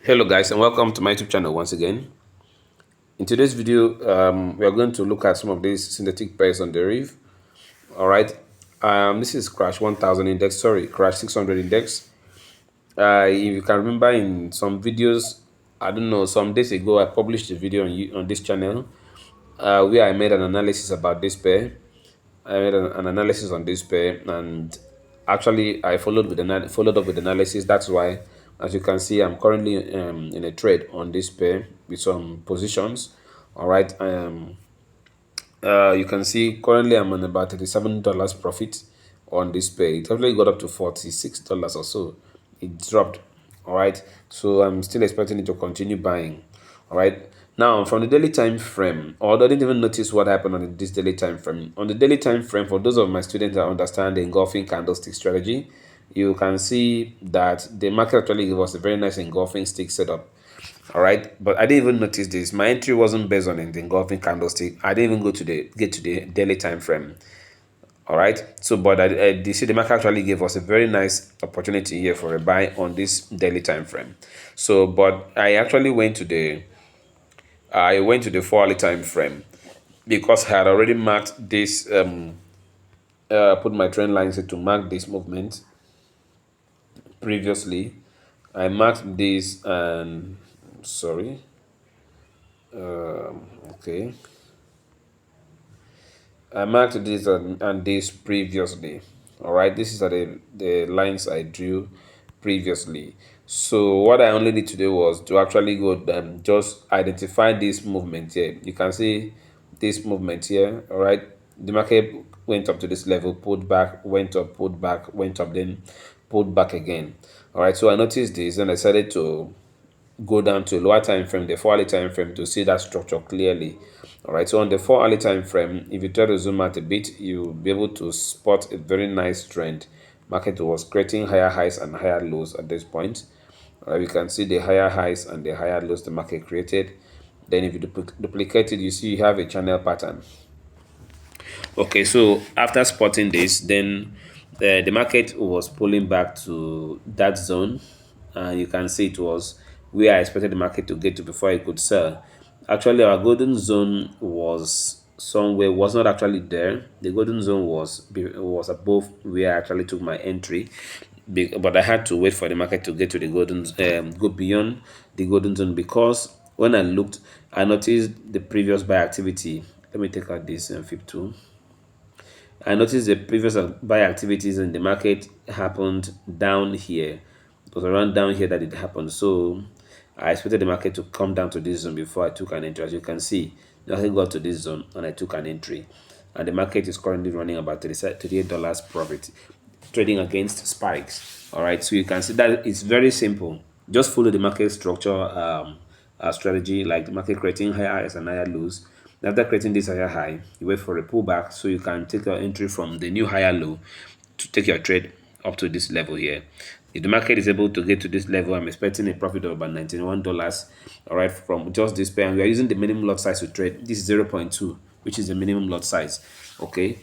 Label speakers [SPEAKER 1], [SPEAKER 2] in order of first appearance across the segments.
[SPEAKER 1] Hello guys, and welcome to my YouTube channel once again. In today's video, we are going to look at some of these synthetic pairs on the reef. All right, this is crash 1000 index, sorry, crash 600 index. If you can remember, in some videos, I don't know, some days ago I published a video on this channel where I made an analysis about this pair. I made an analysis on this pair, and actually I followed up with analysis. That's why, as you can see, I'm currently in a trade on this pair with some positions. All right. You can see currently I'm on about $37 profit on this pair. It actually got up to $46 or so. It dropped. All right. So I'm still expecting it to continue buying. All right. Now from the daily time frame, although I didn't even notice what happened on this daily time frame. On the daily time frame, for those of my students that understand the engulfing candlestick strategy, you can see that the market actually gave us a very nice engulfing stick setup. All right, but I didn't even notice this. My entry wasn't based on the engulfing candlestick. I didn't even get to the daily time frame. All right, so but you see the market actually gave us a very nice opportunity here for a buy on this daily time frame. So but I went to the 4 hourly time frame because I had already marked this put my trend lines to mark this movement previously. I marked this and sorry, okay, I marked this and this previously. All right, this is the lines I drew previously. So what I only need to do was to actually go and just identify this movement here. You can see this movement here. All right, the market went up to this level, pulled back, went up, pulled back, went up, then pulled back again. All right, so I noticed this and I decided to go down to a lower time frame, the 4 hourly time frame, to see that structure clearly. All right, so on the 4 hourly time frame, if you try to zoom out a bit, you'll be able to spot a very nice trend. Market was creating higher highs and higher lows at this point. All right, you can see the higher highs and the higher lows the market created. Then if you duplicate it, you see you have a channel pattern. Okay, so after spotting this, then the market was pulling back to that zone, and you can see it was where I expected the market to get to before I could sell. Actually, our golden zone was somewhere, was not actually there. The golden zone was above where I actually took my entry, but I had to wait for the market to get to the golden go beyond the golden zone, because when I looked, I noticed the previous buy activity. Let me take out this FIP tool. I noticed the previous buy activities in the market happened down here. It was around down here that it happened. So I expected the market to come down to this zone before I took an entry. As you can see, the market got to this zone and I took an entry. And the market is currently running about $38 profit, trading against spikes. All right, so you can see that it's very simple. Just follow the market structure strategy, like the market creating higher highs and higher lows. After creating this higher high, you wait for a pullback so you can take your entry from the new higher low to take your trade up to this level here. If the market is able to get to this level, I'm expecting a profit of about $91. All right, from just this pair, and we are using the minimum lot size to trade. This is 0.2, which is the minimum lot size. Okay,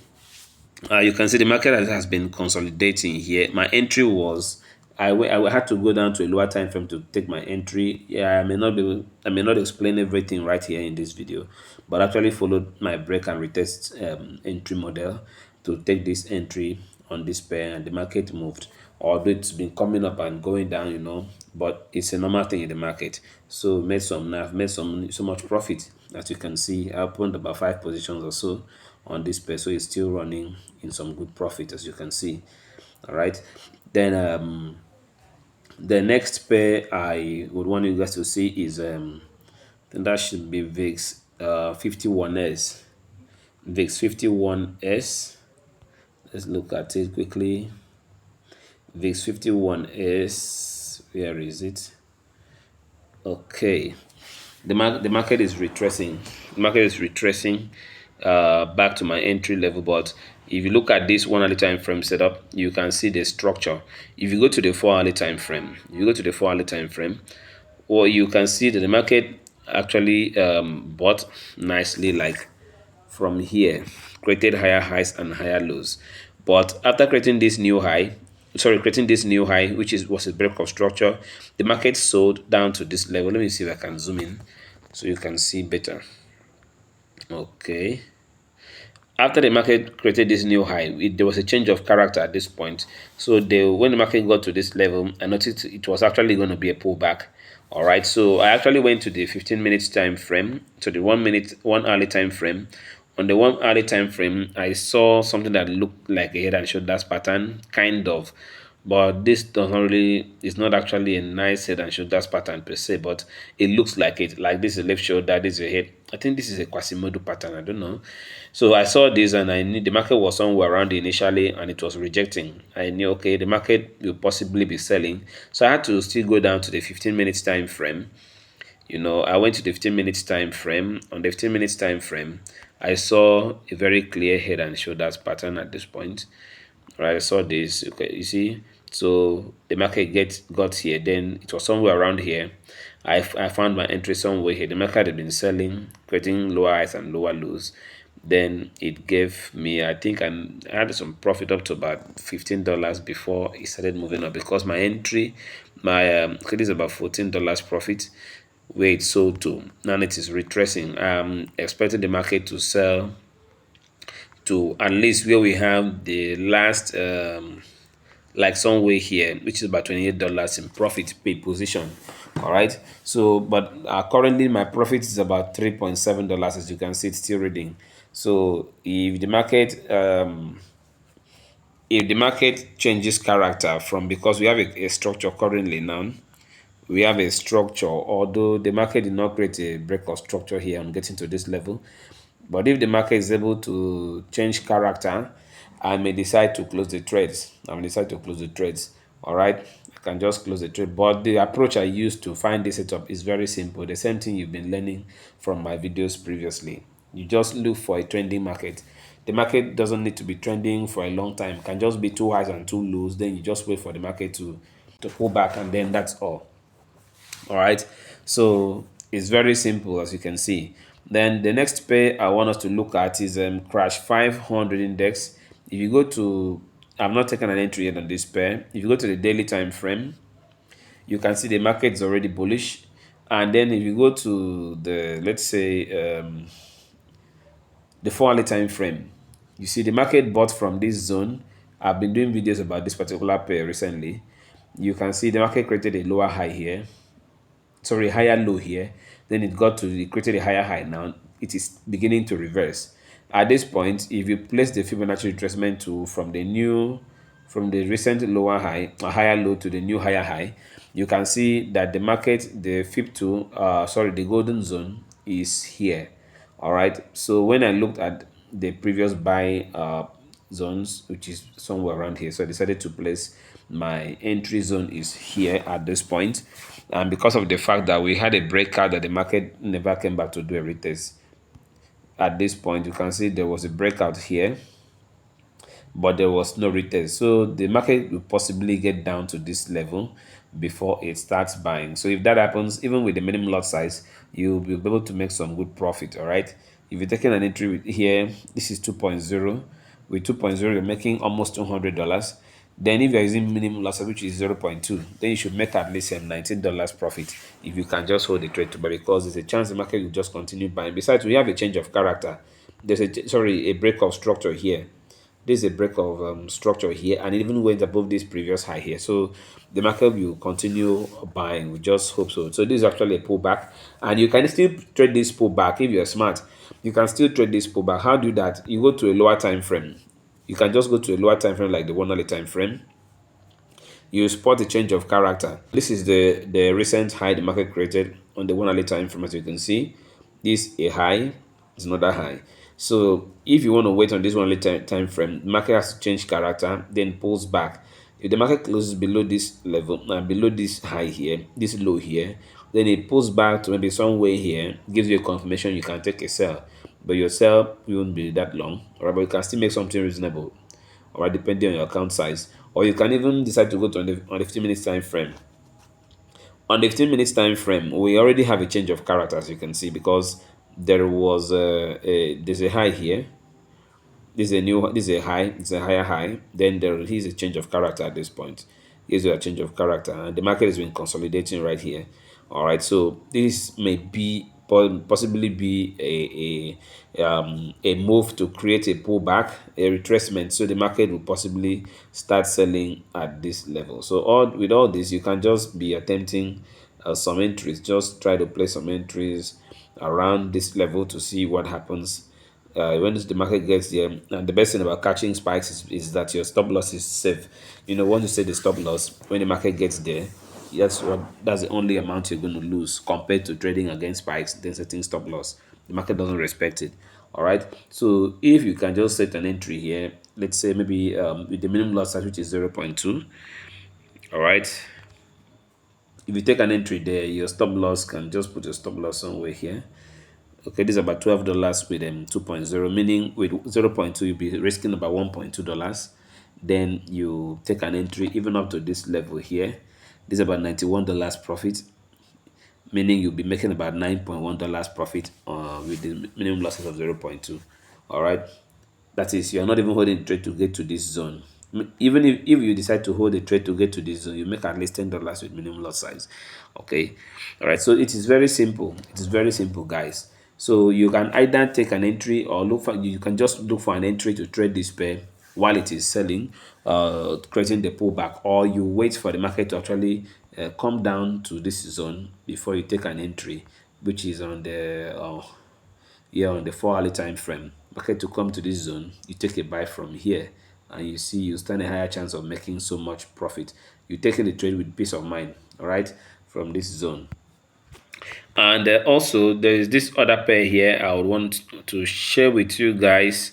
[SPEAKER 1] you can see the market has been consolidating here. My entry was I had to go down to a lower time frame to take my entry. Yeah, I may not explain everything right here in this video, but actually followed my break and retest entry model to take this entry on this pair, and the market moved. Although it's been coming up and going down, but it's a normal thing in the market. So I've made so much profit. As you can see, I opened about 5 positions or so on this pair, so it's still running in some good profit, as you can see. All right, then the next pair I would want you guys to see is then that should be VIX 51s. VIX 51s. Let's look at it quickly. VIX 51s. Where is it? Okay, the market is retracing. The market is retracing back to my entry level. But if you look at this 1 hourly time frame setup, you can see the structure. If you go to the 4 hourly time frame, or you can see that the market actually bought nicely, like from here, created higher highs and higher lows. But after creating this new high, sorry, creating this new high, which is was a break of structure. The market sold down to this level. Let me see if I can zoom in so you can see better. Okay. After the market created this new high, there was a change of character at this point. So when the market got to this level, I noticed it was actually going to be a pullback. All right, so I actually went to the 15 minutes time frame, to the 1 minute, 1 hourly time frame. On the 1 hourly time frame, I saw something that looked like a head and shoulders pattern, kind of, but this does not really, it's not actually a nice head and shoulders pattern per se, but it looks like it. Like this is left shoulder, this is a head. I think this is a Quasimodo pattern, I don't know. So I saw this and I knew the market was somewhere around initially and it was rejecting. I knew, okay, the market will possibly be selling. So I had to still go down to the 15 minutes time frame. I went to the 15 minutes time frame. On the 15 minutes time frame, I saw a very clear head and shoulders pattern at this point. Right, I saw this. Okay, you see, so the market got here. Then it was somewhere around here. I found my entry somewhere here. The market had been selling, creating lower highs and lower lows. Then it gave me, I think I had some profit up to about $15 before it started moving up because my entry, my credit is about $14 profit where it sold to. Now it is retracing. I'm expecting the market to sell to at least where we have the last like somewhere here, which is about $28 in profit per position. All right, so but currently my profit is about $3.7. As you can see, it's still reading. So if the market changes character from, because we have a structure currently now, we have a structure, although the market did not create a break of structure here on getting to this level. But if the market is able to change character, I may decide to close the trades. I may decide to close the trades. All right, I can just close the trade. But the approach I use to find this setup is very simple. The same thing you've been learning from my videos previously. You just look for a trending market. The market doesn't need to be trending for a long time. It can just be two highs and two lows. Then you just wait for the market to pull back, and then that's all. All right, so it's very simple, as you can see. Then the next pair I want us to look at is crash 500 index. If you go to, I'm not taking an entry yet on this pair. If you go to the daily time frame, you can see the market is already bullish. And then if you go to the, let's say, the 4 hourly time frame, you see the market bought from this zone. I've been doing videos about this particular pair recently. You can see the market created a lower high here, sorry, higher low here. Then it created a higher high. Now it is beginning to reverse. At this point, if you place the Fibonacci retracement tool from the recent lower high, a higher low, to the new higher high, you can see that the market, the Fib tool, sorry, the golden zone is here. All right, so when I looked at the previous buy zones, which is somewhere around here, so I decided to place my entry zone is here at this point. And because of the fact that we had a breakout that the market never came back to do a retest, at this point you can see there was a breakout here, but there was no retest. So the market will possibly get down to this level before it starts buying. So if that happens, even with the minimum lot size, you'll be able to make some good profit. All right, if you're taking an entry here, this is 2.0. With 2.0 you're making almost $200. Then if you're using minimum loss, which is 0.2, then you should make at least $19 profit if you can just hold the trade to buy, because there's a chance the market will just continue buying. Besides, we have a change of character. There's a break of structure here. This is a break of structure here, and it even went above this previous high here. So the market will continue buying. We just hope so. So this is actually a pullback, and you can still trade this pullback if you're smart. You can still trade this pullback. How do that? You go to a lower time frame. You can just go to a lower time frame like the 1 hourly time frame. You spot a change of character. This is the recent high the market created on the 1 hourly time frame. As you can see, this a high, is another high. So if you want to wait on this 1 hourly time frame, the market has to change character, then pulls back. If the market closes below this level and below this high here, this low here, then it pulls back to maybe somewhere here, gives you a confirmation you can take a sell, but your sell won't be that long, all right, but you can still make something reasonable, all right, depending on your account size. Or you can even decide to go to on the 15 minutes time frame. On the 15 minutes time frame, we already have a change of character, as you can see, because there's a high here, this is a high, it's a higher high. Then there is a change of character at this point. Here's a change of character, and the market has been consolidating right here. All right, so this may be possibly be a move to create a pullback, a retracement. So the market will possibly start selling at this level. So with all this, you can just be attempting some entries. Just try to place some entries around this level to see what happens when the market gets there. And the best thing about catching spikes is that your stop loss is safe. Once you set the stop loss, when the market gets there, that's the only amount you're going to lose compared to trading against spikes, then setting stop loss. The market doesn't respect it. All right. So if you can just set an entry here, let's say maybe with the minimum lot size, which is 0.2. All right. If you take an entry there, your stop loss can just put your stop loss somewhere here. Okay, this is about $12 with 2.0, meaning with 0.2 you'll be risking about $1.2. Then you take an entry even up to this level here. This is about $91 profit, meaning you'll be making about $9.1 profit with the minimum losses of 0.2. All right, that is, you're not even holding trade to get to this zone. Even if you decide to hold a trade to get to this zone, you make at least $10 with minimum lot size. Okay. All right, so it is very simple. It is very simple, guys. So you can either take an entry or you can just look for an entry to trade this pair while it is selling, creating the pullback, or you wait for the market to actually come down to this zone before you take an entry, which is on the here on the 4 hourly time frame. Market to come to this zone, you take a buy from here, and you see you stand a higher chance of making so much profit. You taking the trade with peace of mind, all right, from this zone. And also, there is this other pair here I would want to share with you guys.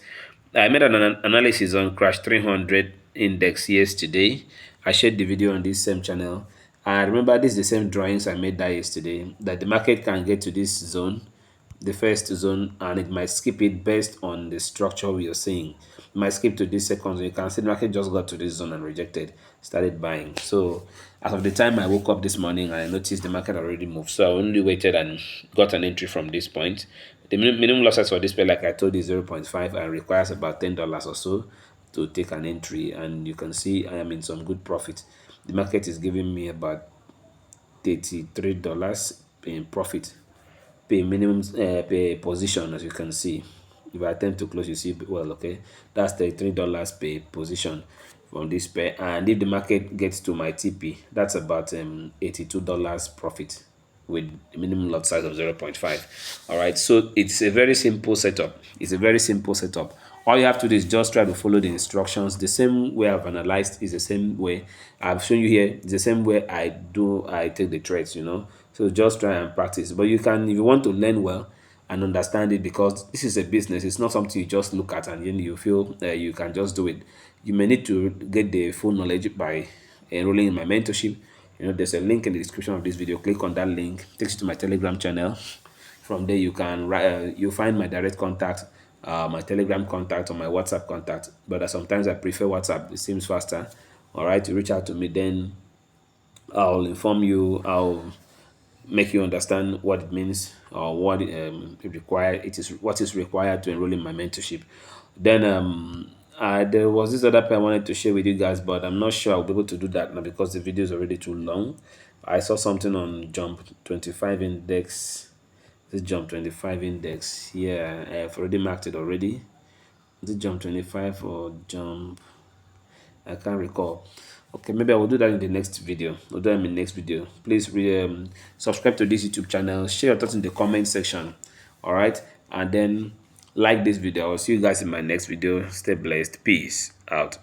[SPEAKER 1] I made an analysis on Crash 300 index yesterday. I shared the video on this same channel. And remember, this is the same drawings I made that yesterday, that the market can get to this zone, the first zone, and it might skip it based on the structure we are seeing. It might skip to this second zone. You can see the market just got to this zone and rejected, started buying. So as of the time I woke up this morning, I noticed the market already moved. So I only waited and got an entry from this point. The minimum losses for this pair, like I told you, is 0.5 and requires about $10 or so to take an entry. And you can see I am in some good profit. The market is giving me about $33 in profit per minimum per position. As you can see, if I attempt to close, you see, well, okay, that's $33 per position from this pair. And if the market gets to my TP, that's about $82 profit with a minimum lot size of 0.5. All right, so it's a very simple setup. It's a very simple setup. All you have to do is just try to follow the instructions. The same way I've analyzed is the same way I've shown you here. It's the same way I take the trades, so just try and practice. But you can, if you want to learn well and understand it, because this is a business, it's not something you just look at and then you feel you can just do it. You may need to get the full knowledge by enrolling in my mentorship. There's a link in the description of this video. Click on that link, takes you to my Telegram channel. From there, you can you find my direct contact, my Telegram contact, or my WhatsApp contact. But sometimes I prefer WhatsApp. It seems faster. All right, to reach out to me, then I'll inform you. I'll make you understand what it means or what it is what is required to enroll in my mentorship. Then there was this other pair I wanted to share with you guys, but I'm not sure I'll be able to do that now because the video is already too long. I saw something on Jump 25 index. This Jump 25 index. Yeah, I've already marked it already. Is it Jump 25 or Jump? I can't recall. Okay, maybe I will do that in the next video. I'll do that in the next video. Please subscribe to this YouTube channel. Share your thoughts in the comment section. All right, and then like this video. I'll see you guys in my next video. Stay blessed. Peace out.